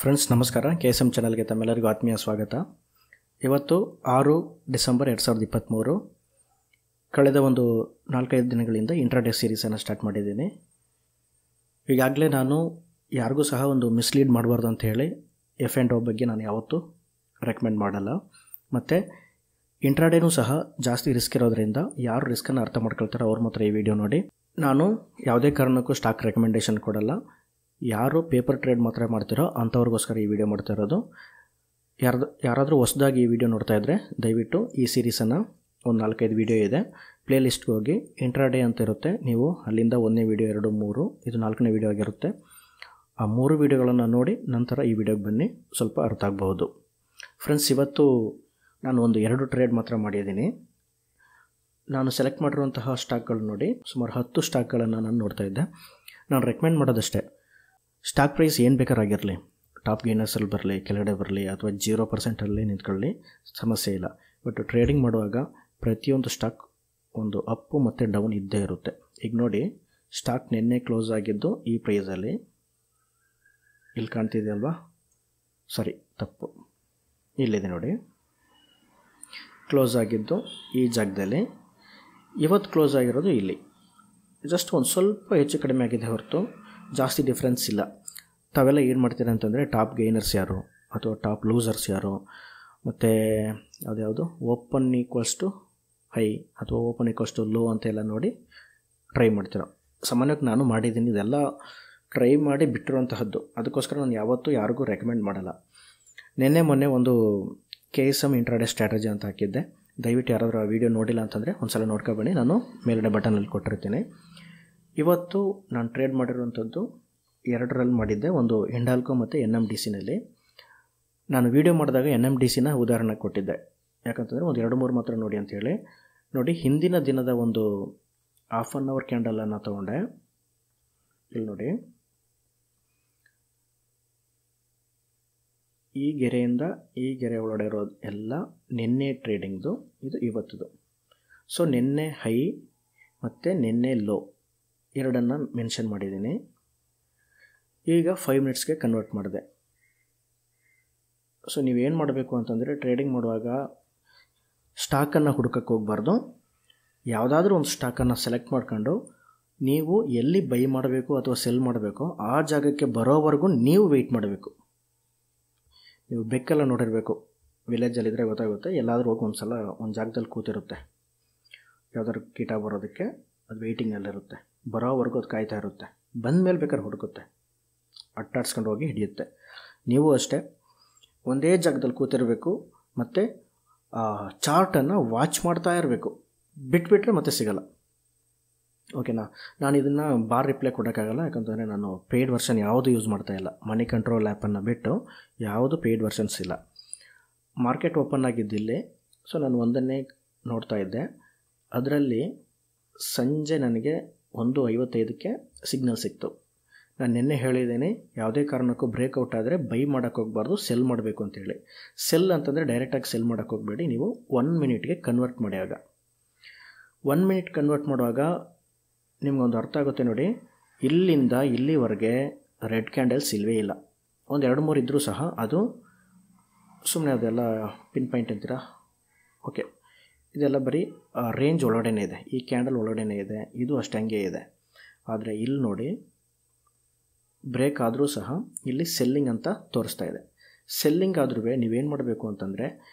Friends ನಮಸ್ಕಾರ, KSM ಚಾನಲ್ಗೆ ತಮ್ಮೆಲ್ಲರಿಗೂ ಆತ್ಮೀಯ ಸ್ವಾಗತ. ಇವತ್ತು 6 ಡಿಸೆಂಬರ್ 2023. ಕಳೆದ ಒಂದು 4-5 ದಿನಗಳಿಂದ ಇಂಟ್ರಾಡೇ ಸೀರೀಸನ್ನು ಸ್ಟಾರ್ಟ್ ಮಾಡಿದ್ದೀನಿ. ಈಗಾಗಲೇ ನಾನು ಯಾರಿಗೂ ಸಹ ಒಂದು ಮಿಸ್ಲೀಡ್ ಮಾಡಬಾರ್ದು ಅಂತ ಹೇಳಿ F&O ಬಗ್ಗೆ ನಾನು ಯಾವತ್ತೂ ರೆಕಮೆಂಡ್ ಮಾಡಲ್ಲ. ಮತ್ತು ಇಂಟ್ರಾಡೇನೂ ಸಹ ಜಾಸ್ತಿ ರಿಸ್ಕ್ ಇರೋದ್ರಿಂದ ಯಾರು ರಿಸ್ಕನ್ನು ಅರ್ಥ ಮಾಡ್ಕೊಳ್ತಾರೋ ಅವ್ರು ಮಾತ್ರ ಈ ವಿಡಿಯೋ ನೋಡಿ. ನಾನು ಯಾವುದೇ ಕಾರಣಕ್ಕೂ ಸ್ಟಾಕ್ ರೆಕಮೆಂಡೇಷನ್ ಕೊಡಲ್ಲ. ಯಾರು ಪೇಪರ್ ಟ್ರೇಡ್ ಮಾತ್ರ ಮಾಡ್ತಿರೋ ಅಂಥವ್ರಿಗೋಸ್ಕರ ಈ ವಿಡಿಯೋ ಮಾಡ್ತಾ ಇರೋದು. ಯಾರಾದರೂ ಹೊಸದಾಗಿ ಈ ವಿಡಿಯೋ ನೋಡ್ತಾ ಇದ್ದರೆ ದಯವಿಟ್ಟು ಈ ಸೀರೀಸನ್ನು ಒಂದು 4-5 ವಿಡಿಯೋ ಇದೆ, ಪ್ಲೇ ಲಿಸ್ಟ್ಗೆ ಹೋಗಿ ಇಂಟ್ರಾಡೇ ಅಂತ ಇರುತ್ತೆ. ನೀವು ಅಲ್ಲಿಂದ 1ನೇ ವಿಡಿಯೋ 2, 3 ಇದು 4ನೇ ವಿಡಿಯೋ ಆಗಿರುತ್ತೆ. ಆ 3 ವಿಡಿಯೋಗಳನ್ನು ನೋಡಿ ನಂತರ ಈ ವಿಡಿಯೋಗೆ ಬನ್ನಿ, ಸ್ವಲ್ಪ ಅರ್ಥ ಆಗ್ಬೋದು. ಫ್ರೆಂಡ್ಸ್, ಇವತ್ತು ನಾನು ಒಂದು 2 ಟ್ರೇಡ್ ಮಾತ್ರ ಮಾಡಿದ್ದೀನಿ. ನಾನು ಸೆಲೆಕ್ಟ್ ಮಾಡಿರುವಂತಹ ಸ್ಟಾಕ್ಗಳು ನೋಡಿ ಸುಮಾರು 10 ಸ್ಟಾಕ್ಗಳನ್ನು ನಾನು ನೋಡ್ತಾ ಇದ್ದೆ. ನಾನು ರೆಕಮೆಂಡ್ ಮಾಡೋದಷ್ಟೇ, ಸ್ಟಾಕ್ ಪ್ರೈಸ್ ಏನು ಬೇಕಾರಾಗಿರಲಿ, ಟಾಪ್ ಗೇನರ್ಸಲ್ಲಿ ಬರಲಿ, ಕೆಳಗಡೆ ಬರಲಿ ಅಥವಾ 0% ನಿಂತ್ಕೊಳ್ಳಿ, ಸಮಸ್ಯೆ ಇಲ್ಲ. ಬಟ್ ಟ್ರೇಡಿಂಗ್ ಮಾಡುವಾಗ ಪ್ರತಿಯೊಂದು ಸ್ಟಾಕ್ ಒಂದು ಅಪ್ಪು ಮತ್ತು ಡೌನ್ ಇದ್ದೇ ಇರುತ್ತೆ. ಈಗ ನೋಡಿ, ಸ್ಟಾಕ್ ನಿನ್ನೆ ಕ್ಲೋಸ್ ಆಗಿದ್ದು ಈ ಪ್ರೈಸಲ್ಲಿ, ಇಲ್ಲಿ ಕಾಣ್ತಿದೆಯಲ್ವಾ, ಸಾರಿ ತಪ್ಪು, ಇಲ್ಲಿದೆ ನೋಡಿ, ಕ್ಲೋಸ್ ಆಗಿದ್ದು ಈ ಜಾಗದಲ್ಲಿ, ಇವತ್ತು ಕ್ಲೋಸ್ ಆಗಿರೋದು ಇಲ್ಲಿ. ಜಸ್ಟ್ ಒಂದು ಸ್ವಲ್ಪ ಹೆಚ್ಚು ಕಡಿಮೆ ಆಗಿದೆ ಹೊರತು ಜಾಸ್ತಿ ಡಿಫ್ರೆನ್ಸ್ ಇಲ್ಲ. ತಾವೆಲ್ಲ ಏನು ಮಾಡ್ತೀರ ಅಂತಂದರೆ ಟಾಪ್ ಗೈನರ್ಸ್ ಯಾರು ಅಥವಾ ಟಾಪ್ ಲೂಸರ್ಸ್ ಯಾರು, ಮತ್ತು ಅದ್ಯಾವುದು ಓಪನ್ ಈಕ್ವಲ್ಸ್ ಟು ಹೈ ಅಥವಾ ಓಪನ್ ಈಕ್ವಲ್ಸ್ ಟು ಲೋ ಅಂತೆಲ್ಲ ನೋಡಿ ಟ್ರೈ ಮಾಡ್ತೀರ. ಸಾಮಾನ್ಯವಾಗಿ ನಾನು ಮಾಡಿದ್ದೀನಿ, ಇದೆಲ್ಲ ಟ್ರೈ ಮಾಡಿ ಬಿಟ್ಟಿರುವಂತಹದ್ದು. ಅದಕ್ಕೋಸ್ಕರ ನಾನು ಯಾವತ್ತೂ ಯಾರಿಗೂ ರೆಕಮೆಂಡ್ ಮಾಡಲ್ಲ. ನಿನ್ನೆ ಮೊನ್ನೆ ಒಂದು KSM ಇಂಟ್ರಾಡೇ ಸ್ಟ್ರಾಟಜಿ ಅಂತ ಹಾಕಿದ್ದೆ. ದಯವಿಟ್ಟು ಯಾರಾದರೂ ಆ ವಿಡಿಯೋ ನೋಡಿಲ್ಲ ಅಂತಂದರೆ ಒಂದು ಸಲ ನೋಡ್ಕೊಬನ್ನಿ, ನಾನು ಮೇಲ್ಗಡೆ ಬಟನಲ್ಲಿ ಕೊಟ್ಟಿರ್ತೀನಿ. ಇವತ್ತು ನಾನು ಟ್ರೇಡ್ ಮಾಡಿರುವಂಥದ್ದು 2ರಲ್ಲಿ ಮಾಡಿದ್ದೆ, ಒಂದು ಹಿಂಡಾಲ್ಕೋ ಮತ್ತು NMDCನಲ್ಲಿ. ನಾನು ವಿಡಿಯೋ ಮಾಡಿದಾಗ NMDCನ ಉದಾಹರಣೆ ಕೊಟ್ಟಿದ್ದೆ, ಯಾಕಂತಂದರೆ ಒಂದು 2-3 ಮಾತ್ರ ನೋಡಿ ಅಂಥೇಳಿ. ನೋಡಿ, ಹಿಂದಿನ ದಿನದ ಒಂದು ½ ಅನ್ ಅವರ್ ಕ್ಯಾಂಡಲನ್ನು ತೊಗೊಂಡೆ. ಇಲ್ಲಿ ನೋಡಿ, ಈ ಗೆರೆಯಿಂದ ಈ ಗೆರೆ ಒಳಗಡೆ ಇರೋದು ಎಲ್ಲ ನಿನ್ನೆ ಟ್ರೇಡಿಂಗ್ದು, ಇದು ಇವತ್ತದು. ಸೊ ನಿನ್ನೆ ಹೈ ಮತ್ತು ನಿನ್ನೆ ಲೋ ಎರಡನ್ನು ಮೆನ್ಷನ್ ಮಾಡಿದ್ದೀನಿ. ಈಗ 5 ಮಿನಿಟ್ಸ್ಗೆ ಕನ್ವರ್ಟ್ ಮಾಡಿದೆ. ಸೊ ನೀವೇನು ಮಾಡಬೇಕು ಅಂತಂದರೆ, ಟ್ರೇಡಿಂಗ್ ಮಾಡುವಾಗ ಸ್ಟಾಕನ್ನು ಹುಡುಕಕ್ಕೆ ಹೋಗಬಾರ್ದು. ಯಾವುದಾದ್ರೂ ಒಂದು ಸ್ಟಾಕನ್ನು ಸೆಲೆಕ್ಟ್ ಮಾಡ್ಕೊಂಡು ನೀವು ಎಲ್ಲಿ ಬೈ ಮಾಡಬೇಕು ಅಥವಾ ಸೆಲ್ ಮಾಡಬೇಕು ಆ ಜಾಗಕ್ಕೆ ಬರೋವರೆಗೂ ನೀವು ವೆಯ್ಟ್ ಮಾಡಬೇಕು. ನೀವು ಬೆಕ್ಕೆಲ್ಲ ನೋಡಿರಬೇಕು, ವಿಲೇಜಲ್ಲಿದ್ದರೆ ಗೊತ್ತಾಗುತ್ತೆ. ಎಲ್ಲಾದರೂ ಹೋಗಿ ಒಂದು ಸಲ ಒಂದು ಜಾಗದಲ್ಲಿ ಕೂತಿರುತ್ತೆ, ಯಾವುದಾದ್ರು ಕೀಟ ಬರೋದಕ್ಕೆ ಅದು ವೆಯ್ಟಿಂಗಲ್ಲಿರುತ್ತೆ. ಬರೋವರೆಗೂ ಅದು ಕಾಯ್ತಾ ಇರುತ್ತೆ. ಬಂದ ಮೇಲೆ ಬೇಕಾದ್ರೆ ಹುಡುಕುತ್ತೆ, ಅಟ್ಟಾಡ್ಸ್ಕೊಂಡು ಹೋಗಿ ಹಿಡಿಯುತ್ತೆ. ನೀವು ಅಷ್ಟೇ ಒಂದೇ ಜಾಗದಲ್ಲಿ ಕೂತಿರಬೇಕು ಮತ್ತು ಚಾರ್ಟನ್ನು ವಾಚ್ ಮಾಡ್ತಾ ಇರಬೇಕು. ಬಿಟ್ಬಿಟ್ರೆ ಮತ್ತೆ ಸಿಗಲ್ಲ. ಓಕೆನಾ? ನಾನು ಇದನ್ನು ಬಾರ್ ರಿಪ್ಲೈ ಕೊಡೋಕ್ಕಾಗಲ್ಲ, ಯಾಕಂತಂದರೆ ನಾನು ಪೇಯ್ಡ್ ವರ್ಷನ್ ಯಾವುದು ಯೂಸ್ ಮಾಡ್ತಾಯಿಲ್ಲ. ಮನಿ ಕಂಟ್ರೋಲ್ ಆ್ಯಪನ್ನು ಬಿಟ್ಟು ಯಾವುದು ಪೇಯ್ಡ್ ವರ್ಷನ್ಸ್ ಇಲ್ಲ. ಮಾರ್ಕೆಟ್ ಓಪನ್ ಆಗಿದ್ದಿಲ್ಲಿ. ಸೊ ನಾನು ಒಂದನ್ನೇ ನೋಡ್ತಾ ಇದ್ದೆ. ಅದರಲ್ಲಿ ಸಂಜೆ ನನಗೆ 1:55ಕ್ಕೆ ಸಿಗ್ನಲ್ ಸಿಕ್ತು. ನಾನು ನಿನ್ನೆ ಹೇಳಿದ್ದೇನೆ, ಯಾವುದೇ ಕಾರಣಕ್ಕೂ ಬ್ರೇಕ್ಔಟ್ ಆದರೆ ಬೈ ಮಾಡೋಕ್ಕೆ ಹೋಗಬಾರ್ದು, ಸೆಲ್ ಮಾಡಬೇಕು ಅಂತೇಳಿ. ಸೆಲ್ ಅಂತಂದರೆ ಡೈರೆಕ್ಟಾಗಿ ಸೆಲ್ ಮಾಡೋಕ್ಕೆ ಹೋಗಬೇಡಿ, ನೀವು 1 ಮಿನಿಟ್ಗೆ ಕನ್ವರ್ಟ್ ಮಾಡಿ. ಆಗ 1 ಮಿನಿಟ್ ಕನ್ವರ್ಟ್ ಮಾಡುವಾಗ ನಿಮ್ಗೊಂದು ಅರ್ಥ ಆಗುತ್ತೆ ನೋಡಿ. ಇಲ್ಲಿಂದ ಇಲ್ಲಿವರೆಗೆ ರೆಡ್ ಕ್ಯಾಂಡಲ್ಸ್ ಇಲ್ಲವೇ ಇಲ್ಲ. ಒಂದು 2-3 ಇದ್ದರೂ ಸಹ ಅದು ಸುಮ್ಮನೆ, ಅದೆಲ್ಲ ಪಿನ್ ಪಾಯಿಂಟ್ ಅಂತೀರಾ, ಓಕೆ, ಇದೆಲ್ಲ ಬರೀ ರೇಂಜ್ ಒಳಗಡೆನೇ ಇದೆ. ಈ ಕ್ಯಾಂಡಲ್ ಒಳಗಡೆನೇ ಇದೆ, ಇದು ಅಷ್ಟು ಹಂಗೆ ಇದೆ. ಆದರೆ ಇಲ್ಲಿ ನೋಡಿ, ಬ್ರೇಕ್ ಆದರೂ ಸಹ ಇಲ್ಲಿ ಸೆಲ್ಲಿಂಗ್ ಅಂತ ತೋರಿಸ್ತಾ ಇದೆ. ಸೆಲ್ಲಿಂಗ್ ಆದ್ರೂ ನೀವೇನು ಮಾಡಬೇಕು ಅಂತಂದರೆ,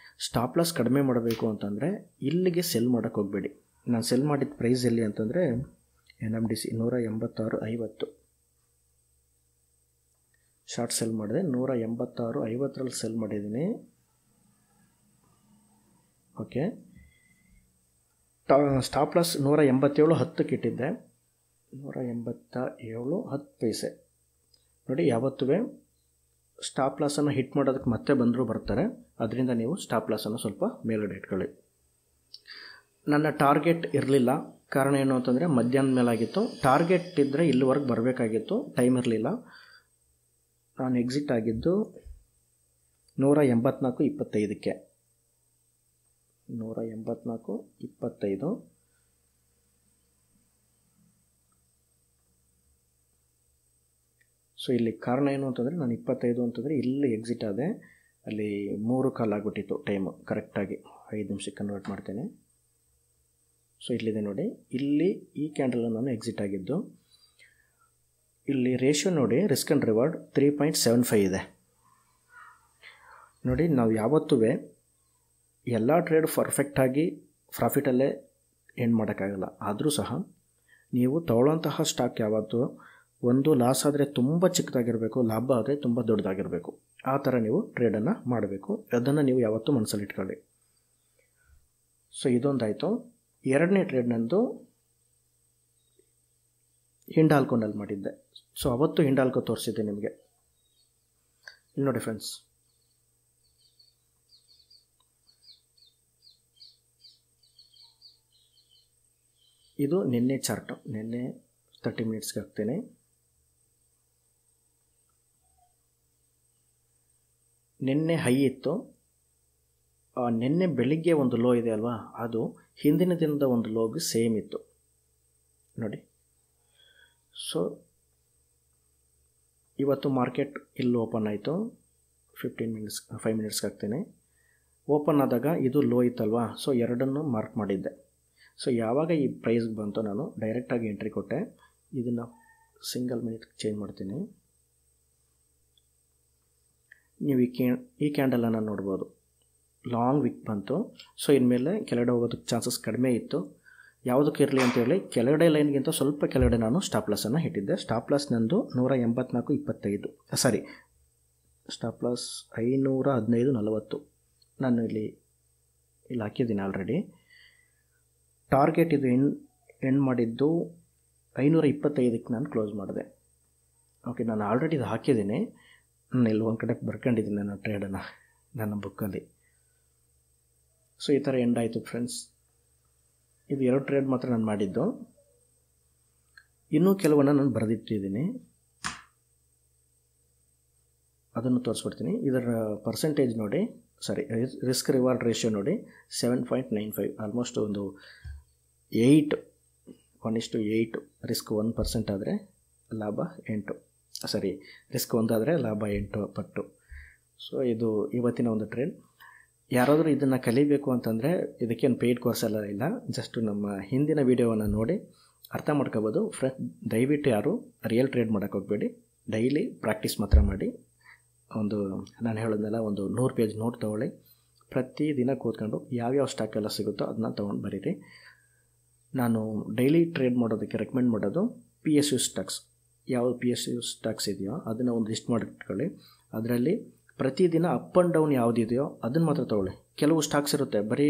ಸ್ಟಾಪ್ ಲಾಸ್ ಕಡಿಮೆ ಮಾಡಬೇಕು ಅಂತಂದರೆ ಇಲ್ಲಿಗೆ ಸೆಲ್ ಮಾಡೋಕ್ಕೆ ಹೋಗಬೇಡಿ. ನಾನು ಸೆಲ್ ಮಾಡಿದ ಪ್ರೈಸ್ ಎಲ್ಲಿ ಅಂತಂದರೆ NMDC 186.50 ಶಾರ್ಟ್ ಸೆಲ್ ಮಾಡಿದೆ. 186.50ರಲ್ಲಿ ಸೆಲ್ ಮಾಡಿದ್ದೀನಿ. ಓಕೆ, ಸ್ಟಾಪ್ ಲಾಸ್ 187.10ಕ್ಕೆ ಇಟ್ಟಿದ್ದೆ. 187.10 ನೋಡಿ. ಯಾವತ್ತೂ ಸ್ಟಾಪ್ ಲಾಸನ್ನು ಹಿಟ್ ಮಾಡೋದಕ್ಕೆ ಮತ್ತೆ ಬಂದರೂ ಬರ್ತಾರೆ, ಅದರಿಂದ ನೀವು ಸ್ಟಾಪ್ ಲಾಸನ್ನು ಸ್ವಲ್ಪ ಮೇಲ್ಗಡೆ ಇಟ್ಕೊಳ್ಳಿ. ನನ್ನ ಟಾರ್ಗೆಟ್ ಇರಲಿಲ್ಲ. ಕಾರಣ ಏನು ಅಂತಂದರೆ ಮಧ್ಯಾಹ್ನದ ಮೇಲಾಗಿತ್ತು. ಟಾರ್ಗೆಟ್ ಇದ್ದರೆ ಇಲ್ಲಿವರೆಗೆ ಬರಬೇಕಾಗಿತ್ತು, ಟೈಮ್ ಇರಲಿಲ್ಲ. ನಾನು ಎಕ್ಸಿಟ್ ಆಗಿದ್ದು 184.25ಕ್ಕೆ. 184.25. ಸೊ ಇಲ್ಲಿ ಕಾರಣ ಏನು ಅಂತಂದರೆ ನಾನು 25 ಅಂತಂದರೆ ಇಲ್ಲಿ ಎಕ್ಸಿಟ್ ಆದೆ, ಅಲ್ಲಿ 3 ಕಾಲ್ ಆಗಿಬಿಟ್ಟಿತ್ತು ಟೈಮು ಕರೆಕ್ಟಾಗಿ. 5 ನಿಮಿಷಕ್ಕೆ ಕನ್ವರ್ಟ್ ಮಾಡ್ತೇನೆ. ಸೊ ಇಲ್ಲಿದೆ ನೋಡಿ, ಇಲ್ಲಿ ಈ ಕ್ಯಾಂಡಲ್ ನಾನು ಎಕ್ಸಿಟ್ ಆಗಿದ್ದು. ಇಲ್ಲಿ ರೇಷಿಯೋ ನೋಡಿ, ರಿಸ್ಕ್ ಆ್ಯಂಡ್ ರಿವಾರ್ಡ್ 3.75 ಇದೆ ನೋಡಿ. ನಾವು ಯಾವತ್ತೂ ಎಲ್ಲ ಟ್ರೇಡ್ ಪರ್ಫೆಕ್ಟಾಗಿ ಪ್ರಾಫಿಟಲ್ಲೇ ಎಂಡ್ ಮಾಡೋಕ್ಕಾಗಲ್ಲ. ಆದರೂ ಸಹ ನೀವು ತಗೊಳ್ಳೋಂತಹ ಸ್ಟಾಕ್ ಯಾವತ್ತೂ ಒಂದು ಲಾಸ್ ಆದರೆ ತುಂಬ ಚಿಕ್ಕದಾಗಿರಬೇಕು, ಲಾಭ ಆದರೆ ತುಂಬ ದೊಡ್ಡದಾಗಿರಬೇಕು. ಆ ಥರ ನೀವು ಟ್ರೇಡನ್ನು ಮಾಡಬೇಕು. ಅದನ್ನು ನೀವು ಯಾವತ್ತೂ ಮನಸ್ಸಲ್ಲಿ ಇಟ್ಕೊಳ್ಳಿ. ಸೊ ಇದೊಂದಾಯಿತು. ಎರಡನೇ ಟ್ರೇಡ್ ನಂದು ಹಿಂಡಾಲ್ಕೋನಲ್ಲಿ ಮಾಡಿದ್ದೆ. ಸೊ ಅವತ್ತು ಹಿಂಡಾಲ್ಕೋ ತೋರಿಸಿದ್ದೆ ನಿಮಗೆ. ಇಲ್ಲಿ ನೋಡಿ ಫ್ರೆಂಡ್ಸ್, ಇದು ನಿನ್ನೆ ಚಾರ್ಟು. ನಿನ್ನೆ 30 ಮಿನಿಟ್ಸ್ಗೆ ಹಾಕ್ತೇನೆ. ನಿನ್ನೆ ಹೈ ಇತ್ತು. ನಿನ್ನೆ ಬೆಳಿಗ್ಗೆ ಒಂದು ಲೋ ಇದೆ ಅಲ್ವಾ, ಅದು ಹಿಂದಿನ ದಿನದ ಒಂದು ಲೋಗೆ ಸೇಮ್ ಇತ್ತು ನೋಡಿ. ಸೊ ಇವತ್ತು ಮಾರ್ಕೆಟ್ ಇಲ್ಲಿ ಓಪನ್ ಆಯಿತು. 5 ಮಿನಿಟ್ಸ್ಗೆ ಹಾಕ್ತೇನೆ. ಓಪನ್ ಆದಾಗ ಇದು ಲೋ ಇತ್ತಲ್ವಾ, ಸೊ ಎರಡನ್ನು ಮಾರ್ಕ್ ಮಾಡಿದ್ದೆ. ಸೊ ಯಾವಾಗ ಈ ಪ್ರೈಸ್ಗೆ ಬಂತು ನಾನು ಡೈರೆಕ್ಟಾಗಿ ಎಂಟ್ರಿ ಕೊಟ್ಟೆ. ಇದನ್ನು ಸಿಂಗಲ್ ಮಿನಿಟ್ ಚೇಂಜ್ ಮಾಡ್ತೀನಿ. ನೀವು ಈ ಕ್ಯಾಂಡಲನ್ನು ನೋಡ್ಬೋದು, ಲಾಂಗ್ ವಿಕ್ ಬಂತು. ಸೊ ಇನ್ಮೇಲೆ ಕೆಳಗಡೆ ಹೋಗೋದಕ್ಕೆ ಚಾನ್ಸಸ್ ಕಡಿಮೆ ಇತ್ತು. ಯಾವುದಕ್ಕೆ ಇರಲಿ ಅಂತೇಳಿ ಕೆಳಗಡೆ ಲೈನ್ಗಿಂತ ಸ್ವಲ್ಪ ಕೆಳಗಡೆ ನಾನು ಸ್ಟಾಪ್ ಲಾಸನ್ನು ಇಟ್ಟಿದ್ದೆ. ಸ್ಟಾಪ್ ಲಾಸ್ ನಂದು 184.25, ಸ್ಟಾಪ್ ಲಾಸ್ 515.40 ನಾನು ಇಲ್ಲಿ ಹಾಕಿದ್ದೀನಿ ಆಲ್ರೆಡಿ. ಟಾರ್ಗೆಟ್ ಇದು ಎಂಡ್ ಮಾಡಿದ್ದು 525ಕ್ಕೆ ನಾನು ಕ್ಲೋಸ್ ಮಾಡಿದೆ. ಓಕೆ, ನಾನು ಆಲ್ರೆಡಿ ಇದು ಹಾಕಿದ್ದೀನಿ. ನಾನು ಇಲ್ಲಿ ಒಂದು ಕಡೆ ಬರ್ಕೊಂಡಿದ್ದೀನಿ ನನ್ನ ಟ್ರೇಡನ್ನು ನನ್ನ ಬುಕ್ಕಲ್ಲಿ. ಸೊ ಈ ಥರ ಎಂಡ್ ಆಯಿತು ಫ್ರೆಂಡ್ಸ್. ಇದು 2 ಟ್ರೇಡ್ ಮಾತ್ರ ನಾನು ಮಾಡಿದ್ದು. ಇನ್ನೂ ಕೆಲವನ್ನು ನಾನು ಬರೆದಿಟ್ಟಿದ್ದೀನಿ, ಅದನ್ನು ತೋರಿಸ್ಬಿಡ್ತೀನಿ. ಇದರ ಪರ್ಸೆಂಟೇಜ್ ನೋಡಿ, ರಿಸ್ಕ್ ರಿವಾರ್ಡ್ ರೇಷಿಯೋ ನೋಡಿ 7.95, ಆಲ್ಮೋಸ್ಟ್ ಒಂದು 1:8. ರಿಸ್ಕ್ 1% ಆದರೆ ಲಾಭ 8, ರಿಸ್ಕ್ 1 ಆದರೆ ಲಾಭ 8 ಪಟ್ಟು. ಸೊ ಇದು ಇವತ್ತಿನ ಒಂದು ಟ್ರೇಡ್. ಯಾರಾದರೂ ಇದನ್ನು ಕಲಿಬೇಕು ಅಂತಂದರೆ ಇದಕ್ಕೇನು ಪೇಯ್ಡ್ ಕೋರ್ಸ್ ಎಲ್ಲ ಇಲ್ಲ, ಜಸ್ಟ್ ನಮ್ಮ ಹಿಂದಿನ ವೀಡಿಯೋವನ್ನು ನೋಡಿ ಅರ್ಥ ಮಾಡ್ಕೋಬೋದು. ದಯವಿಟ್ಟು ಯಾರು ರಿಯಲ್ ಟ್ರೇಡ್ ಮಾಡೋಕ್ಕೆ ಹೋಗಬೇಡಿ, ಡೈಲಿ ಪ್ರಾಕ್ಟೀಸ್ ಮಾತ್ರ ಮಾಡಿ. ನಾನು ಹೇಳೋದನ್ನೆಲ್ಲ ಒಂದು 100 ಪೇಜ್ ನೋಟ್ ತೊಗೊಳ್ಳಿ. ಪ್ರತಿದಿನ ಕೂತ್ಕೊಂಡು ಯಾವ್ಯಾವ ಸ್ಟಾಕ್ ಎಲ್ಲ ಸಿಗುತ್ತೋ ಅದನ್ನ ತೊಗೊಂಡು ಬರೀರಿ. ನಾನು ಡೈಲಿ ಟ್ರೇಡ್ ಮಾಡೋದಕ್ಕೆ ರೆಕಮೆಂಡ್ ಮಾಡೋದು PSU ಸ್ಟಾಕ್ಸ್. ಯಾವ PSU ಸ್ಟಾಕ್ಸ್ ಇದೆಯೋ ಅದನ್ನು ಒಂದು ಲಿಸ್ಟ್ ಮಾಡಿಟ್ಕೊಳ್ಳಿ. ಅದರಲ್ಲಿ ಪ್ರತಿದಿನ ಅಪ್ ಆ್ಯಂಡ್ ಡೌನ್ ಯಾವುದಿದೆಯೋ ಅದನ್ನು ಮಾತ್ರ ತೊಗೊಳ್ಳಿ. ಕೆಲವು ಸ್ಟಾಕ್ಸ್ ಇರುತ್ತೆ, ಬರೀ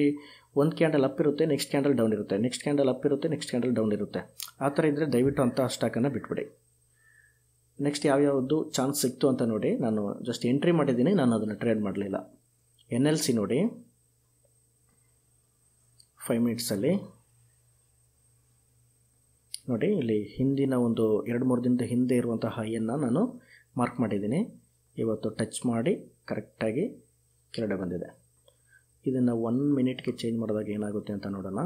ಒಂದು ಕ್ಯಾಂಡಲ್ ಅಪ್ ಇರುತ್ತೆ, ನೆಕ್ಸ್ಟ್ ಕ್ಯಾಂಡಲ್ ಡೌನ್ ಇರುತ್ತೆ, ನೆಕ್ಸ್ಟ್ ಕ್ಯಾಂಡಲ್ ಅಪ್ ಇರುತ್ತೆ, ನೆಕ್ಸ್ಟ್ ಕ್ಯಾಂಡಲ್ ಡೌನ್ ಇರುತ್ತೆ. ಆ ಥರ ಇದ್ದರೆ ದಯವಿಟ್ಟು ಅಂಥ ಸ್ಟಾಕನ್ನು ಬಿಟ್ಬಿಡಿ. ನೆಕ್ಸ್ಟ್ ಯಾವ್ಯಾವುದು ಚಾನ್ಸ್ ಸಿಕ್ತು ಅಂತ ನೋಡಿ. ನಾನು ಜಸ್ಟ್ ಎಂಟ್ರಿ ಮಾಡಿದ್ದೀನಿ, ನಾನು ಅದನ್ನು ಟ್ರೇಡ್ ಮಾಡಲಿಲ್ಲ. NLC ನೋಡಿ 5 ಮಿನಿಟ್ಸಲ್ಲಿ ನೋಡಿ, ಇಲ್ಲಿ ಹಿಂದಿನ ಒಂದು 2-3 ದಿನದ ಹಿಂದೆ ಇರುವಂಥ ಹೈಯನ್ನು ನಾನು ಮಾರ್ಕ್ ಮಾಡಿದ್ದೀನಿ. ಇವತ್ತು ಟಚ್ ಮಾಡಿ ಕರೆಕ್ಟಾಗಿ ಕೆಳಗಡೆ ಬಂದಿದೆ. ಇದನ್ನು 1 ಮಿನಿಟ್ಗೆ ಚೇಂಜ್ ಮಾಡಿದಾಗ ಏನಾಗುತ್ತೆ ಅಂತ ನೋಡೋಣ.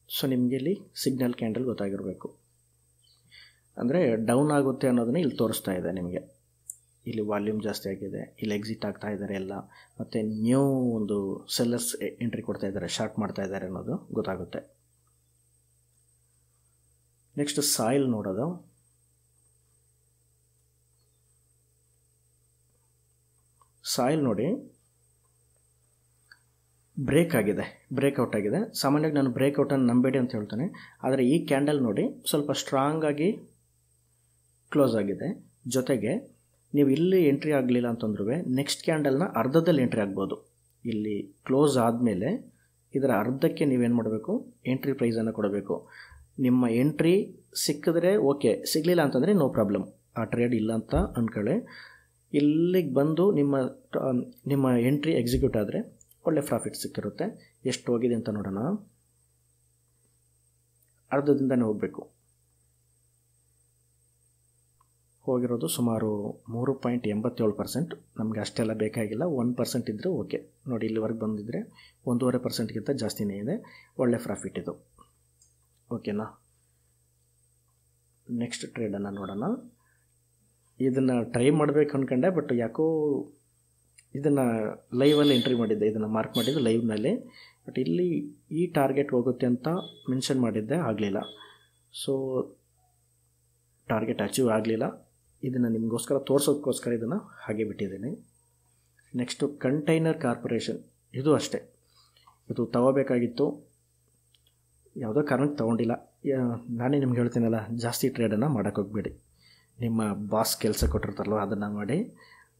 ಸೊ ನಿಮಗೆ ಇಲ್ಲಿ ಸಿಗ್ನಲ್ ಕ್ಯಾಂಡಲ್ ಗೊತ್ತಾಗಿರಬೇಕು, ಅಂದರೆ ಡೌನ್ ಆಗುತ್ತೆ ಅನ್ನೋದನ್ನ ಇಲ್ಲಿ ತೋರಿಸ್ತಾ ಇದೆ ನಿಮಗೆ. ಇಲ್ಲಿ ವಾಲ್ಯೂಮ್ ಜಾಸ್ತಿ ಆಗಿದೆ, ಇಲ್ಲಿ ಎಕ್ಸಿಟ್ ಆಗ್ತಾ ಇದ್ದಾರೆ ಎಲ್ಲ, ಮತ್ತು ನ್ಯೂ ಒಂದು ಸೆಲ್ಲರ್ಸ್ ಎಂಟ್ರಿ ಕೊಡ್ತಾ ಇದ್ದಾರೆ, ಶಾರ್ಟ್ ಮಾಡ್ತಾ ಇದ್ದಾರೆ ಅನ್ನೋದು ಗೊತ್ತಾಗುತ್ತೆ. ನೆಕ್ಸ್ಟ್ ಸಾಯಿಲ್ ನೋಡೋದು. ಸಾಯಿಲ್ ನೋಡಿ ಬ್ರೇಕ್ಔಟ್ ಆಗಿದೆ. ಸಾಮಾನ್ಯವಾಗಿ ನಾನು ಬ್ರೇಕ್ಔಟನ್ನು ನಂಬೇಡಿ ಅಂತ ಹೇಳ್ತಾನೆ, ಆದರೆ ಈ ಕ್ಯಾಂಡಲ್ ನೋಡಿ ಸ್ವಲ್ಪ ಸ್ಟ್ರಾಂಗ್ ಆಗಿ ಕ್ಲೋಸ್ ಆಗಿದೆ. ಜೊತೆಗೆ ನೀವು ಇಲ್ಲಿ ಎಂಟ್ರಿ ಆಗಲಿಲ್ಲ ಅಂತಂದ್ರೂ ನೆಕ್ಸ್ಟ್ ಕ್ಯಾಂಡಲ್ನ ಅರ್ಧದಲ್ಲಿ ಎಂಟ್ರಿ ಆಗ್ಬೋದು. ಇಲ್ಲಿ ಕ್ಲೋಸ್ ಆದಮೇಲೆ ಇದರ ಅರ್ಧಕ್ಕೆ ನೀವೇನು ಮಾಡಬೇಕು, ಎಂಟ್ರಿ ಪ್ರೈಸನ್ನು ಕೊಡಬೇಕು. ನಿಮ್ಮ ಎಂಟ್ರಿ ಸಿಕ್ಕಿದ್ರೆ ಓಕೆ, ಸಿಗಲಿಲ್ಲ ಅಂತಂದರೆ ನೋ ಪ್ರಾಬ್ಲಮ್, ಆ ಟ್ರೇಡ್ ಇಲ್ಲ ಅಂತ ಅಂದ್ಕೊಳ್ಳಿ. ಇಲ್ಲಿಗೆ ಬಂದು ನಿಮ್ಮ ಎಂಟ್ರಿ ಎಕ್ಸಿಕ್ಯೂಟ್ ಆದರೆ ಒಳ್ಳೆ ಪ್ರಾಫಿಟ್ ಸಿಕ್ಕಿರುತ್ತೆ. ಎಷ್ಟು ಹೋಗಿದೆ ಅಂತ ನೋಡೋಣ. ಅರ್ಧದಿಂದನೇ ಹೋಗಬೇಕು. ಹೋಗಿರೋದು ಸುಮಾರು 3.87%. ನಮಗೆ ಅಷ್ಟೆಲ್ಲ ಬೇಕಾಗಿಲ್ಲ, 1% ಇದ್ದರೆ ಓಕೆ. ನೋಡಿ ಇಲ್ಲಿವರೆಗೆ ಬಂದಿದ್ದರೆ 1.5%ಗಿಂತ ಜಾಸ್ತಿನೇ ಇದೆ. ಒಳ್ಳೆ ಪ್ರಾಫಿಟ್ ಇದು, ಓಕೆನಾ. ನೆಕ್ಸ್ಟ್ ಟ್ರೇಡನ್ನು ನೋಡೋಣ. ಇದನ್ನು ಟ್ರೈ ಮಾಡಬೇಕು ಅಂದ್ಕೊಂಡೆ, ಬಟ್ ಯಾಕೋ ಇದನ್ನು ಲೈವಲ್ಲಿ ಎಂಟ್ರಿ ಮಾಡಿದ್ದೆ, ಇದನ್ನು ಮಾರ್ಕ್ ಮಾಡಿದ್ದು ಲೈವ್ನಲ್ಲಿ. ಬಟ್ ಇಲ್ಲಿ ಈ ಟಾರ್ಗೆಟ್ ಹೋಗುತ್ತೆ ಅಂತ ಮೆನ್ಷನ್ ಮಾಡಿದ್ದೆ, ಆಗಲಿಲ್ಲ. ಸೊ ಟಾರ್ಗೆಟ್ ಅಚೀವ್ ಆಗಲಿಲ್ಲ. ಇದನ್ನು ನಿಮಗೋಸ್ಕರ ತೋರಿಸೋದಕ್ಕೋಸ್ಕರ ಇದನ್ನು ಹಾಗೆ ಬಿಟ್ಟಿದ್ದೀನಿ. ನೆಕ್ಸ್ಟು ಕಂಟೈನರ್ ಕಾರ್ಪೊರೇಷನ್, ಇದು ಅಷ್ಟೇ, ಇದು ತಗೋಬೇಕಾಗಿತ್ತು, ಯಾವುದೋ ಕಾರಣಕ್ಕೆ ತೊಗೊಂಡಿಲ್ಲ. ನಾನೇ ನಿಮ್ಗೆ ಹೇಳ್ತೀನಲ್ಲ, ಜಾಸ್ತಿ ಟ್ರೇಡನ್ನು ಮಾಡೋಕ್ಕೆ ಹೋಗಬೇಡಿ. ನಿಮ್ಮ ಬಾಸ್ ಕೆಲಸ ಕೊಟ್ಟಿರ್ತಾರಲ್ವ ಅದನ್ನು ಮಾಡಿ,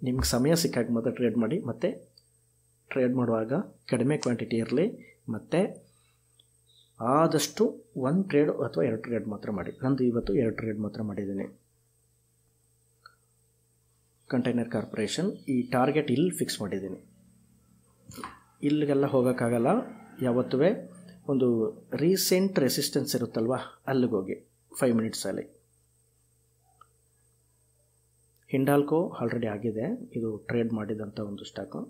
ನಿಮ್ಗೆ ಸಮಯ ಸಿಕ್ಕಾಗ ಮಾತ್ರ ಟ್ರೇಡ್ ಮಾಡಿ. ಮತ್ತು ಟ್ರೇಡ್ ಮಾಡುವಾಗ ಕಡಿಮೆ ಕ್ವಾಂಟಿಟಿ ಇರಲಿ, ಮತ್ತು ಆದಷ್ಟು 1 ಟ್ರೇಡ್ ಅಥವಾ 2 ಟ್ರೇಡ್ ಮಾತ್ರ ಮಾಡಿ. ನಂದು ಇವತ್ತು 2 ಟ್ರೇಡ್ ಮಾತ್ರ ಮಾಡಿದ್ದೀನಿ. ಕಂಟೈನರ್ ಕಾರ್ಪೊರೇಷನ್ ಈ ಟಾರ್ಗೆಟ್ ಇಲ್ಲಿ ಫಿಕ್ಸ್ ಮಾಡಿದ್ದೀನಿ. ಇಲ್ಲಿಗೆಲ್ಲ ಹೋಗೋಕ್ಕಾಗಲ್ಲ. ಯಾವತ್ತೂ ಒಂದು ರೀಸೆಂಟ್ ರೆಸಿಸ್ಟೆನ್ಸ್ ಇರುತ್ತಲ್ವ, ಅಲ್ಲಿಗೆ ಹೋಗಿ 5 ಮಿನಿಟ್ಸಲ್ಲಿ. ಹಿಂಡಾಲ್ಕೋ ಆಲ್ರೆಡಿ ಆಗಿದೆ, ಇದು ಟ್ರೇಡ್ ಮಾಡಿದಂಥ ಒಂದು ಸ್ಟಾಕು.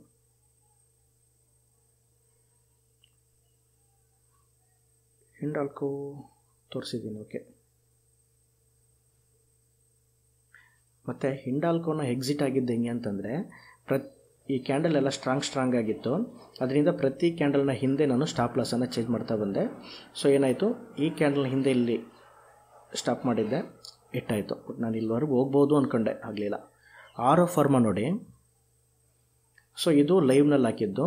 ಹಿಂಡಾಲ್ಕೋ ತೋರಿಸಿದ್ದೀನಿ, ಓಕೆ. ಮತ್ತು ಹಿಂಡಾಲ್ಕೋನ ಎಕ್ಸಿಟ್ ಆಗಿದ್ದು ಹೆಂಗೆ ಅಂತಂದರೆ, ಈ ಕ್ಯಾಂಡಲ್ ಎಲ್ಲ ಸ್ಟ್ರಾಂಗ್ ಆಗಿತ್ತು, ಅದರಿಂದ ಪ್ರತಿ ಕ್ಯಾಂಡಲ್ನ ಹಿಂದೆ ನಾನು ಸ್ಟಾಪ್ ಲಾಸನ್ನು ಚೇಂಜ್ ಮಾಡ್ತಾ ಬಂದೆ. ಸೊ ಏನಾಯಿತು, ಈ ಕ್ಯಾಂಡಲ್ನ ಹಿಂದೆ ಇಲ್ಲಿ ಸ್ಟಾಪ್ ಮಾಡಿದ್ದೆ, ಇಟ್ಟಾಯಿತು. ನಾನು ಇಲ್ಲಿವರೆಗೂ ಹೋಗ್ಬೋದು ಅಂದ್ಕೊಂಡೆ, ಆಗಲಿಲ್ಲ. ಆರೋ ಫಾರ್ಮಾ ನೋಡಿ, ಸೊ ಇದು ಲೈವ್ನಲ್ಲಿ ಹಾಕಿದ್ದು,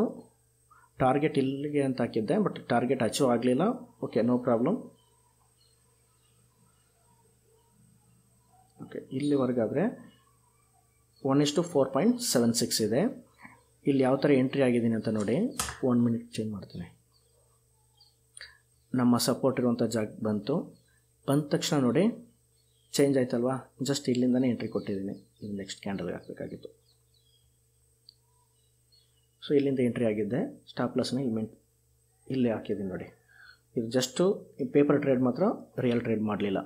ಟಾರ್ಗೆಟ್ ಇಲ್ಲಿಗೆ ಅಂತ ಹಾಕಿದ್ದೆ, ಬಟ್ ಟಾರ್ಗೆಟ್ ಅಚೀವ್ ಆಗಲಿಲ್ಲ. Okay, no problem. ಓಕೆ, ಇಲ್ಲಿವರೆಗಾದರೆ 1:4.76 ಇದೆ. ಇಲ್ಲಿ ಯಾವ ಥರ ಎಂಟ್ರಿ ಆಗಿದ್ದೀನಿ ಅಂತ ನೋಡಿ. 1 ಮಿನಿಟ್ ಚೇಂಜ್ ಮಾಡ್ತೀನಿ. ನಮ್ಮ ಸಪೋರ್ಟ್ ಇರುವಂಥ ಜಾಗ ಬಂದ ತಕ್ಷಣ ನೋಡಿ ಚೇಂಜ್ ಆಯ್ತಲ್ವಾ, ಜಸ್ಟ್ ಇಲ್ಲಿಂದನೇ ಎಂಟ್ರಿ ಕೊಟ್ಟಿದ್ದೀನಿ. ಇದು ನೆಕ್ಸ್ಟ್ ಕ್ಯಾಂಡಲ್ಗೆ ಹಾಕಬೇಕಾಗಿತ್ತು. ಸೊ ಇಲ್ಲಿಂದ ಎಂಟ್ರಿ ಆಗಿದ್ದೆ, ಸ್ಟಾಪ್ ಲಾಸ್ನ ಇಲ್ಲಿ ಹಾಕಿದ್ದೀನಿ ನೋಡಿ. ಇದು ಜಸ್ಟು ಪೇಪರ್ ಟ್ರೇಡ್ ಮಾತ್ರ, ರಿಯಲ್ ಟ್ರೇಡ್ ಮಾಡಲಿಲ್ಲ.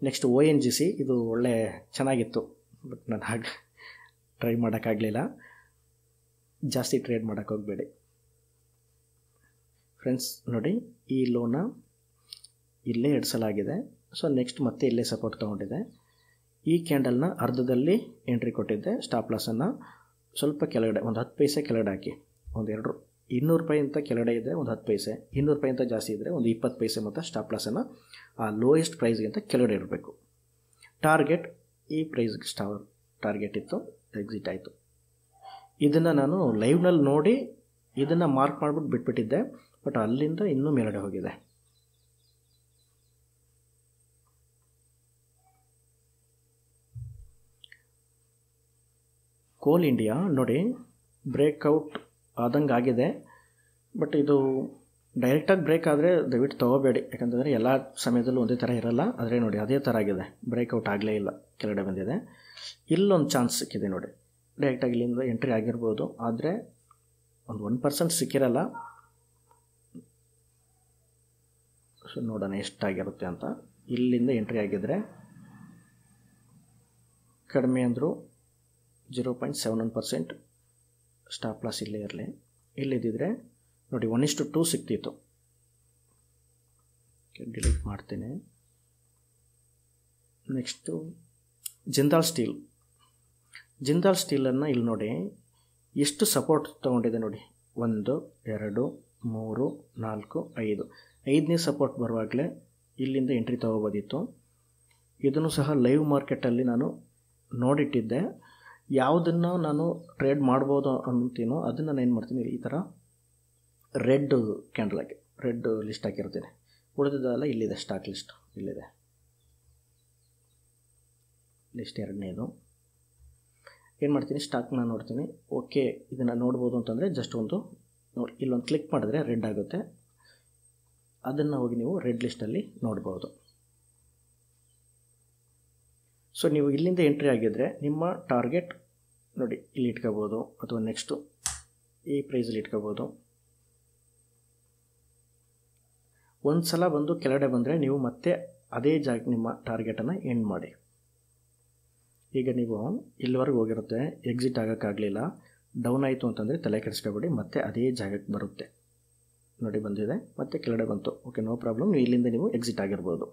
ನೆಕ್ಸ್ಟ್ ONGC, ಇದು ಒಳ್ಳೆ ಚೆನ್ನಾಗಿತ್ತು, ಬಟ್ ನಾನು ಹಾಗೆ ಟ್ರೈ ಮಾಡೋಕ್ಕಾಗಲಿಲ್ಲ. ಜಾಸ್ತಿ ಟ್ರೇಡ್ ಮಾಡೋಕ್ಕೆ ಹೋಗಬೇಡಿ ಫ್ರೆಂಡ್ಸ್. ನೋಡಿ, ಈ ಲೋನ ಇಲ್ಲೇ ಎಡ್ಸಲಾಗಿದೆ. ಸೊ ನೆಕ್ಸ್ಟ್ ಮತ್ತೆ ಇಲ್ಲೇ ಸಪೋರ್ಟ್ ತೊಗೊಂಡಿದೆ. ಈ ಕ್ಯಾಂಡಲ್ನ ಅರ್ಧದಲ್ಲಿ ಎಂಟ್ರಿ ಕೊಟ್ಟಿದ್ದೆ. ಸ್ಟಾಪ್ ಲಾಸನ್ನು ಸ್ವಲ್ಪ ಕೆಳಗಡೆ, ಒಂದು 10 ಪೈಸೆ ಕೆಳಗಡೆ ಹಾಕಿ, ಒಂದು 200 ರೂಪಾಯಿಂದ ಕೆಳಗಡೆ ಇದೆ, ಒಂದು 10 ಪೈಸೆ, 200 ರೂಪಾಯಿಂದ ಜಾಸ್ತಿ ಇದ್ದರೆ ಒಂದು 20 ಪೈಸೆ ಮತ್ತು ಸ್ಟಾಪ್ ಲಾಸನ್ನು ಆ ಲೋಯೆಸ್ಟ್ ಪ್ರೈಸ್ಗಿಂತ ಕೆಳಗಡೆ ಇರಬೇಕು. ಟಾರ್ಗೆಟ್ ಈ ಪ್ರೈಸ್ಗೆ ಟಾರ್ಗೆಟ್ ಇತ್ತು, ಎಕ್ಸಿಟ್ ಆಯಿತು. ಇದನ್ನು ನಾನು ಲೈವ್ನಲ್ಲಿ ನೋಡಿ ಇದನ್ನು ಮಾರ್ಕ್ ಮಾಡಿಬಿಟ್ಟು ಬಿಟ್ಬಿಟ್ಟಿದ್ದೆ, ಬಟ್ ಅಲ್ಲಿಂದ ಇನ್ನೂ ಮೇಲ್ಗಡೆ ಹೋಗಿದೆ. ಕೋಲ್ ಇಂಡಿಯಾ ನೋಡಿ, ಬ್ರೇಕ್ಔಟ್ ಆದಂಗೆ ಆಗಿದೆ, ಬಟ್ ಇದು ಡೈರೆಕ್ಟಾಗಿ ಬ್ರೇಕ್ ಆದರೆ ದಯವಿಟ್ಟು ತೊಗೋಬೇಡಿ, ಯಾಕಂತಂದರೆ ಎಲ್ಲ ಸಮಯದಲ್ಲೂ ಒಂದೇ ಥರ ಇರಲ್ಲ. ಆದರೆ ನೋಡಿ ಅದೇ ಥರ ಆಗಿದೆ, ಬ್ರೇಕ್ಔಟ್ ಆಗಲೇ ಇಲ್ಲ, ಕೆಳಗಡೆ ಬಂದಿದೆ. ಇಲ್ಲೊಂದು ಚಾನ್ಸ್ ಸಿಕ್ಕಿದೆ ನೋಡಿ, ಡೈರೆಕ್ಟಾಗಿ ಇಲ್ಲಿಂದ ಎಂಟ್ರಿ ಆಗಿರ್ಬೋದು, ಆದರೆ ಒಂದು 1% ಸಿಕ್ಕಿರಲ್ಲ. ಸೊ ನೋಡೋಣ ಎಷ್ಟಾಗಿರುತ್ತೆ ಅಂತ. ಇಲ್ಲಿಂದ ಎಂಟ್ರಿ ಆಗಿದ್ದರೆ ಕಡಿಮೆ ಅಂದರೂ 0.71%, ಸ್ಟಾಪ್ ಲಾಸ್ ಇಲ್ಲೇ ಇರಲಿ. ಇಲ್ಲಿದ್ದಿದ್ರೆ ನೋಡಿ 1:2 ಸಿಕ್ತಿತ್ತು. ಡಿಲೀಟ್ ಮಾಡ್ತೀನಿ. ನೆಕ್ಸ್ಟು ಜಿಂದಾಲ್ ಸ್ಟೀಲನ್ನು ಇಲ್ಲಿ ನೋಡಿ ಎಷ್ಟು ಸಪೋರ್ಟ್ ತೊಗೊಂಡಿದೆ ನೋಡಿ. 1, 2, 3, 4, 5, 5ನೇ ಸಪೋರ್ಟ್ ಬರುವಾಗಲೇ ಇಲ್ಲಿಂದ ಎಂಟ್ರಿ ತೊಗೋಬೋದಿತ್ತು. ಇದನ್ನು ಸಹ ಲೈವ್ ಮಾರ್ಕೆಟಲ್ಲಿ ನಾನು ನೋಡಿಟ್ಟಿದ್ದೆ. ಯಾವುದನ್ನು ನಾನು ಟ್ರೇಡ್ ಮಾಡ್ಬೋದು ಅಂತೀನೋ ಅದನ್ನು ನಾನು ಏನು ಮಾಡ್ತೀನಿ, ಈ ಥರ ರೆಡ್ ಕ್ಯಾಂಡಲ್ ಹಾಕಿ ರೆಡ್ ಲಿಸ್ಟ್ ಹಾಕಿರ್ತೀನಿ. ಉಳಿದಿದ್ದೆಲ್ಲ ಇಲ್ಲಿದೆ, ಸ್ಟಾಕ್ ಲಿಸ್ಟ್ ಇಲ್ಲಿದೆ, ಲಿಸ್ಟ್ 2ನೇದು. ಏನು ಮಾಡ್ತೀನಿ, ಸ್ಟಾಕ್ನ ನೋಡ್ತೀನಿ. ಓಕೆ, ಇದನ್ನು ನೋಡ್ಬೋದು ಅಂತಂದರೆ ಜಸ್ಟ್ ಒಂದು ನೋಡಿ, ಇಲ್ಲೊಂದು ಕ್ಲಿಕ್ ಮಾಡಿದ್ರೆ ರೆಡ್ ಆಗುತ್ತೆ. ಅದನ್ನು ಹೋಗಿ ನೀವು ರೆಡ್ ಲಿಸ್ಟಲ್ಲಿ ನೋಡ್ಬೋದು. ಸೊ ನೀವು ಇಲ್ಲಿಂದ ಎಂಟ್ರಿ ಆಗಿದ್ದರೆ ನಿಮ್ಮ ಟಾರ್ಗೆಟ್ ನೋಡಿ ಇಲ್ಲಿ ಇಟ್ಕೋಬೋದು, ಅಥವಾ ನೆಕ್ಸ್ಟು ಈ ಪ್ರೈಸಲ್ಲಿ ಇಟ್ಕೋಬೋದು. ಒಂದು ಸಲ ಬಂದು ಕೆಳಗಡೆ ಬಂದರೆ ನೀವು ಮತ್ತೆ ಅದೇ ಜಾಗ ನಿಮ್ಮ ಟಾರ್ಗೆಟನ್ನು ಎಂಡ್ ಮಾಡಿ. ಈಗ ನೀವು ಇಲ್ಲಿವರೆಗೂ ಹೋಗಿರುತ್ತೆ, ಎಕ್ಸಿಟ್ ಆಗೋಕ್ಕಾಗಲಿಲ್ಲ, ಡೌನ್ ಆಯಿತು ಅಂತಂದರೆ ತಲೆ ಕೆಡಿಸ್ಕೊಬೇಡಿ, ಮತ್ತೆ ಅದೇ ಜಾಗಕ್ಕೆ ಬರುತ್ತೆ. ನೋಡಿ ಬಂದಿದೆ, ಮತ್ತು ಕೆಳಗಡೆ ಬಂತು. Okay, no problem. ಇಲ್ಲಿಂದ ನೀವು ಎಕ್ಸಿಟ್ ಆಗಿರ್ಬೋದು.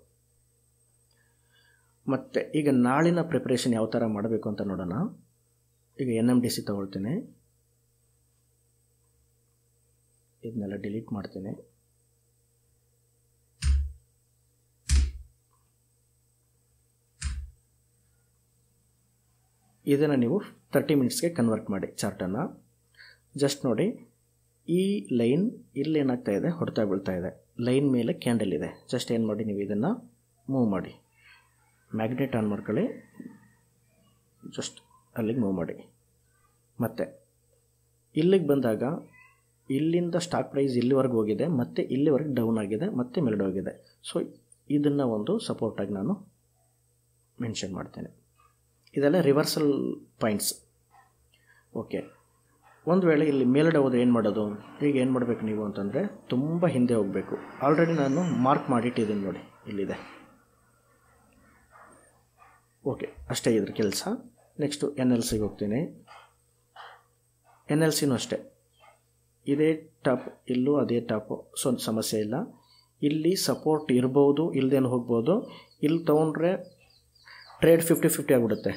ಮತ್ತು ಈಗ ನಾಳಿನ ಪ್ರಿಪ್ರೇಷನ್ ಯಾವ ಥರ ಮಾಡಬೇಕು ಅಂತ ನೋಡೋಣ. ಈಗ NMDC ತಗೊಳ್ತೀನಿ, ಇದನ್ನೆಲ್ಲ ಡಿಲೀಟ್ ಮಾಡ್ತೀನಿ. ಇದನ್ನು ನೀವು 30 ಮಿನಿಟ್ಸ್ಗೆ ಕನ್ವರ್ಟ್ ಮಾಡಿ ಚಾರ್ಟನ್ನು. ಜಸ್ಟ್ ನೋಡಿ, ಈ ಲೈನ್ ಇಲ್ಲೇನಾಗ್ತಾ ಇದೆ, ಹೊಡ್ತಾ ಬೀಳ್ತಾ ಇದೆ. ಲೈನ್ ಮೇಲೆ ಕ್ಯಾಂಡಲ್ ಇದೆ. ಜಸ್ಟ್ ಏನು ಮಾಡಿ, ನೀವು ಇದನ್ನು ಮೂವ್ ಮಾಡಿ, ಮ್ಯಾಗ್ನೆಟ್ ಆನ್ ಮಾಡ್ಕೊಳ್ಳಿ, ಜಸ್ಟ್ ಅಲ್ಲಿಗೆ ಮೂವ್ ಮಾಡಿ. ಮತ್ತು ಇಲ್ಲಿಗೆ ಬಂದಾಗ ಇಲ್ಲಿಂದ ಸ್ಟಾಕ್ ಪ್ರೈಸ್ ಇಲ್ಲಿವರೆಗೆ ಹೋಗಿದೆ, ಮತ್ತು ಇಲ್ಲಿವರೆಗೆ ಡೌನ್ ಆಗಿದೆ, ಮತ್ತು ಮೇಲ್ಗಡೆ ಹೋಗಿದೆ. ಸೊ ಇದನ್ನು ಒಂದು ಸಪೋರ್ಟಾಗಿ ನಾನು ಮೆನ್ಷನ್ ಮಾಡ್ತೇನೆ. ಇದೆಲ್ಲ ರಿವರ್ಸಲ್ ಪಾಯಿಂಟ್ಸ್. ಓಕೆ, ಒಂದು ವೇಳೆ ಇಲ್ಲಿ ಮೇಲ್ಗಡೆ ಹೋದರೆ ಏನು ಮಾಡೋದು? ಈಗ ಏನು ಮಾಡಬೇಕು ನೀವು ಅಂತಂದರೆ, ತುಂಬ ಹಿಂದೆ ಹೋಗಬೇಕು. ಆಲ್ರೆಡಿ ನಾನು ಮಾರ್ಕ್ ಮಾಡಿಟ್ಟಿದ್ದೀನಿ ನೋಡಿ, ಇಲ್ಲಿದೆ. ಓಕೆ, ಅಷ್ಟೇ ಇದ್ರ ಕೆಲಸ. ನೆಕ್ಸ್ಟು NLCಗೆ ಹೋಗ್ತೀನಿ. NLCನೂ ಅಷ್ಟೇ, ಇದೇ ಟಾಪ್, ಇಲ್ಲೂ ಅದೇ ಟಾಪು, ಸೊ ಸಮಸ್ಯೆ ಇಲ್ಲ. ಇಲ್ಲಿ ಸಪೋರ್ಟ್ ಇರ್ಬೋದು, ಇಲ್ಲದೇನು ಹೋಗ್ಬೋದು. ಇಲ್ಲಿ ತೊಗೊಂಡ್ರೆ ಟ್ರೇಡ್ 50-50 ಆಗಿಬಿಡುತ್ತೆ.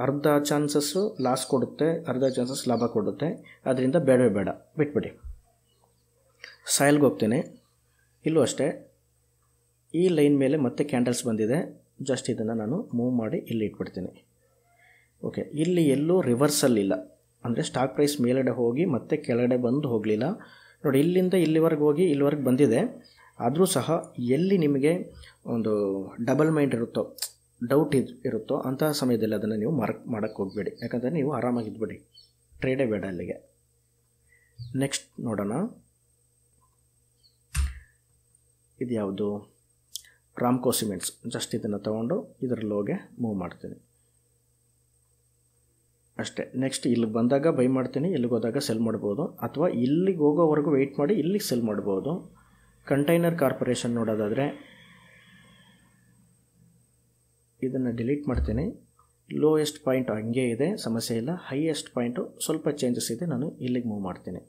ಅರ್ಧ ಚಾನ್ಸಸ್ಸು ಲಾಸ್ ಕೊಡುತ್ತೆ, ಅರ್ಧ ಚಾನ್ಸಸ್ ಲಾಭ ಕೊಡುತ್ತೆ. ಅದರಿಂದ ಬೇಡವೇ ಬೇಡ, ಬಿಟ್ಬಿಡಿ. ಸಾಯಿಲ್ಗೆ ಹೋಗ್ತೀನಿ. ಇಲ್ಲೂ ಅಷ್ಟೇ, ಈ ಲೈನ್ ಮೇಲೆ ಮತ್ತೆ ಕ್ಯಾಂಡಲ್ಸ್ ಬಂದಿದೆ. ಜಸ್ಟ್ ಇದನ್ನು ನಾನು ಮೂವ್ ಮಾಡಿ ಇಲ್ಲಿ ಇಟ್ಬಿಡ್ತೀನಿ. ಓಕೆ, ಇಲ್ಲಿ ಎಲ್ಲೂ ರಿವರ್ಸಲ್ ಇಲ್ಲ, ಅಂದರೆ ಸ್ಟಾಕ್ ಪ್ರೈಸ್ ಮೇಲ್ಗಡೆ ಹೋಗಿ ಮತ್ತೆ ಕೆಳಗಡೆ ಬಂದು ಹೋಗಲಿಲ್ಲ ನೋಡಿ. ಇಲ್ಲಿಂದ ಇಲ್ಲಿವರೆಗೆ ಹೋಗಿ ಇಲ್ಲಿವರೆಗೆ ಬಂದಿದೆ. ಆದರೂ ಸಹ ಎಲ್ಲಿ ನಿಮಗೆ ಒಂದು ಡಬಲ್ ಮೈಂಡ್ ಇರುತ್ತೋ, ಡೌಟ್ ಇರುತ್ತೋ ಅಂತಹ ಸಮಯದಲ್ಲಿ ಅದನ್ನು ನೀವು ಮಾರ್ಕ್ ಮಾಡೋಕ್ಕೆ ಹೋಗಬೇಡಿ. ಯಾಕಂದರೆ ನೀವು ಆರಾಮಾಗಿದ್ಬಿಡಿ, ಟ್ರೇಡೇ ಬೇಡ ಅಲ್ಲಿಗೆ. ನೆಕ್ಸ್ಟ್ ನೋಡೋಣ, ಇದು ಯಾವುದು? ರಾಮ್ಕೋ ಸಿಮೆಂಟ್ಸ್. ಜಸ್ಟ್ ಇದನ್ನು ತೊಗೊಂಡು ಇದರ ಲೋಗೆ ಮೂವ್ ಮಾಡ್ತೀನಿ ಅಷ್ಟೇ. ನೆಕ್ಸ್ಟ್ ಇಲ್ಲಿಗೆ ಬಂದಾಗ ಬೈ ಮಾಡ್ತೀನಿ, ಇಲ್ಲಿಗೆ ಹೋದಾಗ ಸೆಲ್ ಮಾಡ್ಬೋದು, ಅಥವಾ ಇಲ್ಲಿಗೆ ಹೋಗೋವರೆಗೂ ವೆಯ್ಟ್ ಮಾಡಿ ಇಲ್ಲಿಗೆ ಸೆಲ್ ಮಾಡ್ಬೋದು. ಕಂಟೈನರ್ ಕಾರ್ಪೊರೇಷನ್ ನೋಡೋದಾದರೆ ಇದನ್ನು ಡಿಲೀಟ್ ಮಾಡ್ತೀನಿ. ಲೋಯೆಸ್ಟ್ ಪಾಯಿಂಟ್ ಹಂಗೆ ಇದೆ, ಸಮಸ್ಯೆ ಇಲ್ಲ. ಹೈಯೆಸ್ಟ್ ಪಾಯಿಂಟು ಸ್ವಲ್ಪ ಚೇಂಜಸ್ ಇದೆ, ನಾನು ಇಲ್ಲಿಗೆ ಮೂವ್ ಮಾಡ್ತೀನಿ.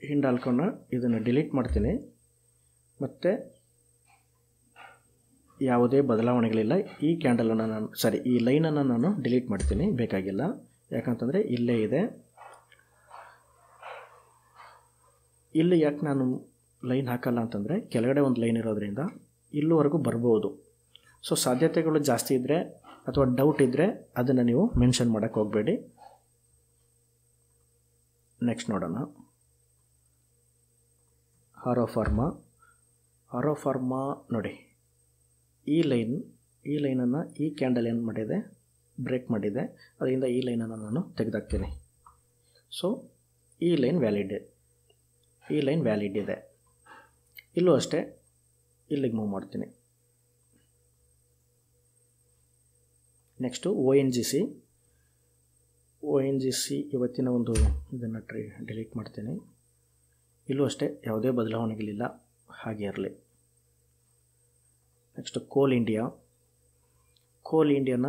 ಹಿಂಡಾಲ್ಕೋನ ಇದನ್ನು ಡಿಲೀಟ್ ಮಾಡ್ತೀನಿ. ಮತ್ತು ಯಾವುದೇ ಬದಲಾವಣೆಗಳಿಲ್ಲ. ಈ ಕ್ಯಾಂಡಲನ್ನು ಈ ಲೈನನ್ನು ನಾನು ಡಿಲೀಟ್ ಮಾಡ್ತೀನಿ, ಬೇಕಾಗಿಲ್ಲ. ಯಾಕಂತಂದರೆ ಇಲ್ಲೇ ಇದೆ. ಇಲ್ಲಿ ಯಾಕೆ ನಾನು ಲೈನ್ ಹಾಕಲ್ಲ ಅಂತಂದರೆ, ಕೆಳಗಡೆ ಒಂದು ಲೈನ್ ಇರೋದ್ರಿಂದ ಇಲ್ಲಿವರೆಗೂ ಬರ್ಬೋದು. ಸೊ ಸಾಧ್ಯತೆಗಳು ಜಾಸ್ತಿ ಇದ್ದರೆ ಅಥವಾ ಡೌಟ್ ಇದ್ದರೆ ಅದನ್ನು ನೀವು ಮೆನ್ಷನ್ ಮಾಡೋಕ್ಕೆ ಹೋಗಬೇಡಿ. ನೆಕ್ಸ್ಟ್ ನೋಡೋಣ, ಆರೋ ಫಾರ್ಮಾ ನೋಡಿ. ಈ ಲೈನನ್ನು ಈ ಕ್ಯಾಂಡಲ್ ಏನು ಮಾಡಿದೆ, ಬ್ರೇಕ್ ಮಾಡಿದೆ. ಅದರಿಂದ ಈ ಲೈನನ್ನು ನಾನು ತೆಗೆದಾಕ್ತೀನಿ. ಸೊ ಈ ಲೈನ್ ವ್ಯಾಲಿಡ್ ಇದೆ. ಇಲ್ಲೂ ಅಷ್ಟೇ, ಇಲ್ಲಿಗೆ ಮೂವ್ ಮಾಡ್ತೀನಿ. ನೆಕ್ಸ್ಟು ONGC ಇವತ್ತಿನ ಒಂದು ಇದನ್ನು ಡಿಲೀಟ್ ಮಾಡ್ತೀನಿ. ಇಲ್ಲೂ ಅಷ್ಟೇ, ಯಾವುದೇ ಬದಲಾವಣೆಗಳಿಲ್ಲ, ಹಾಗೆ ಇರಲಿ. ನೆಕ್ಸ್ಟು ಕೋಲ್ ಇಂಡಿಯಾನ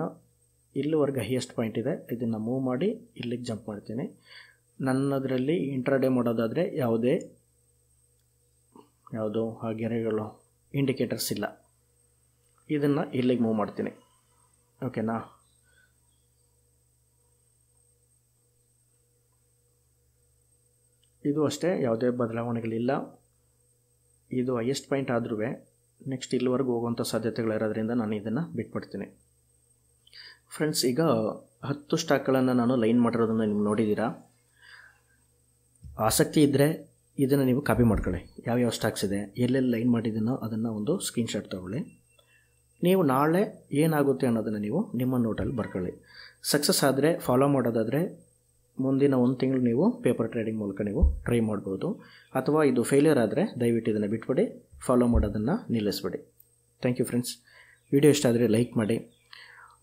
ಇಲ್ಲಿವರೆಗೆ ಹೈಯೆಸ್ಟ್ ಪಾಯಿಂಟ್ ಇದೆ. ಇದನ್ನು ಮೂವ್ ಮಾಡಿ ಇಲ್ಲಿಗೆ ಜಂಪ್ ಮಾಡ್ತೀನಿ. ನನ್ನದರಲ್ಲಿ ಇಂಟ್ರಾಡೇ ಮಾಡೋದಾದರೆ ಯಾವುದೋ ಆ ಗೆರೆಗಳು ಇಂಡಿಕೇಟರ್ಸ್ ಇಲ್ಲ. ಇದನ್ನು ಇಲ್ಲಿಗೆ ಮೂವ್ ಮಾಡ್ತೀನಿ. ಓಕೆನಾ? ಇದು ಅಷ್ಟೇ, ಯಾವುದೇ ಬದಲಾವಣೆಗಳಿಲ್ಲ. ಇದು ಹೈಯೆಸ್ಟ್ ಪಾಯಿಂಟ್ ಆದ್ರೂ ನೆಕ್ಸ್ಟ್ ಇಲ್ಲಿವರೆಗೂ ಹೋಗುವಂಥ ಸಾಧ್ಯತೆಗಳಿರೋದ್ರಿಂದ ನಾನು ಇದನ್ನು ಬಿಟ್ಬಿಡ್ತೀನಿ. ಫ್ರೆಂಡ್ಸ್, ಈಗ 10 ಸ್ಟಾಕ್ಗಳನ್ನು ನಾನು ಲೈನ್ ಮಾಡಿರೋದನ್ನು ನೀವು ನೋಡಿದ್ದೀರಾ. ಆಸಕ್ತಿ ಇದ್ದರೆ ಇದನ್ನು ನೀವು ಕಾಪಿ ಮಾಡ್ಕೊಳ್ಳಿ. ಯಾವ್ಯಾವ ಸ್ಟಾಕ್ಸ್ ಇದೆ, ಎಲ್ಲೆಲ್ಲಿ ಲೈನ್ ಮಾಡಿದ್ದೀನೋ ಅದನ್ನು ಒಂದು ಸ್ಕ್ರೀನ್ಶಾಟ್ ತೊಗೊಳ್ಳಿ. ನೀವು ನಾಳೆ ಏನಾಗುತ್ತೆ ಅನ್ನೋದನ್ನು ನೀವು ನಿಮ್ಮ ನೋಟಲ್ಲಿ ಬರ್ಕೊಳ್ಳಿ. ಸಕ್ಸಸ್ ಆದರೆ, ಫಾಲೋ ಮಾಡೋದಾದರೆ ಮುಂದಿನ 1 ತಿಂಗಳು ನೀವು ಪೇಪರ್ ಟ್ರೇಡಿಂಗ್ ಮೂಲಕ ನೀವು ಟ್ರೈ ಮಾಡ್ಬೋದು. ಅಥವಾ ಇದು ಫೇಲ್ಯೂರ್ ಆದರೆ ದಯವಿಟ್ಟು ಇದನ್ನು ಬಿಟ್ಬಿಡಿ, ಫಾಲೋ ಮಾಡೋದನ್ನು ನಿಲ್ಲಿಸ್ಬಿಡಿ. Thank you friends. ವಿಡಿಯೋ ಇಷ್ಟ ಆದರೆ ಲೈಕ್ ಮಾಡಿ.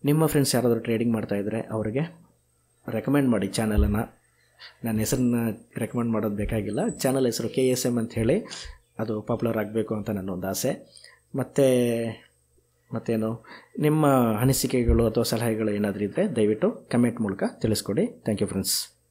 ನಿಮ್ಮ ಫ್ರೆಂಡ್ಸ್ ಯಾರಾದರೂ ಟ್ರೇಡಿಂಗ್ ಮಾಡ್ತಾಯಿದ್ರೆ ಅವರಿಗೆ ರೆಕಮೆಂಡ್ ಮಾಡಿ ಚಾನಲನ್ನು. ನನ್ನ ಹೆಸರನ್ನ ರೆಕಮೆಂಡ್ ಮಾಡೋದು ಬೇಕಾಗಿಲ್ಲ. ಚಾನಲ್ ಹೆಸರು KSM ಅಂತ ಹೇಳಿ, ಅದು ಪಾಪ್ಯುಲರ್ ಆಗಬೇಕು ಅಂತ ನನ್ನೊಂದು ಆಸೆ. ಮತ್ತು ಮತ್ತೇನು ನಿಮ್ಮ ಅನಿಸಿಕೆಗಳು ಅಥವಾ ಸಲಹೆಗಳು ಏನಾದರೂ ಇದ್ದರೆ ದಯವಿಟ್ಟು ಕಮೆಂಟ್ ಮೂಲಕ ತಿಳಿಸ್ಕೊಡಿ. Thank you friends.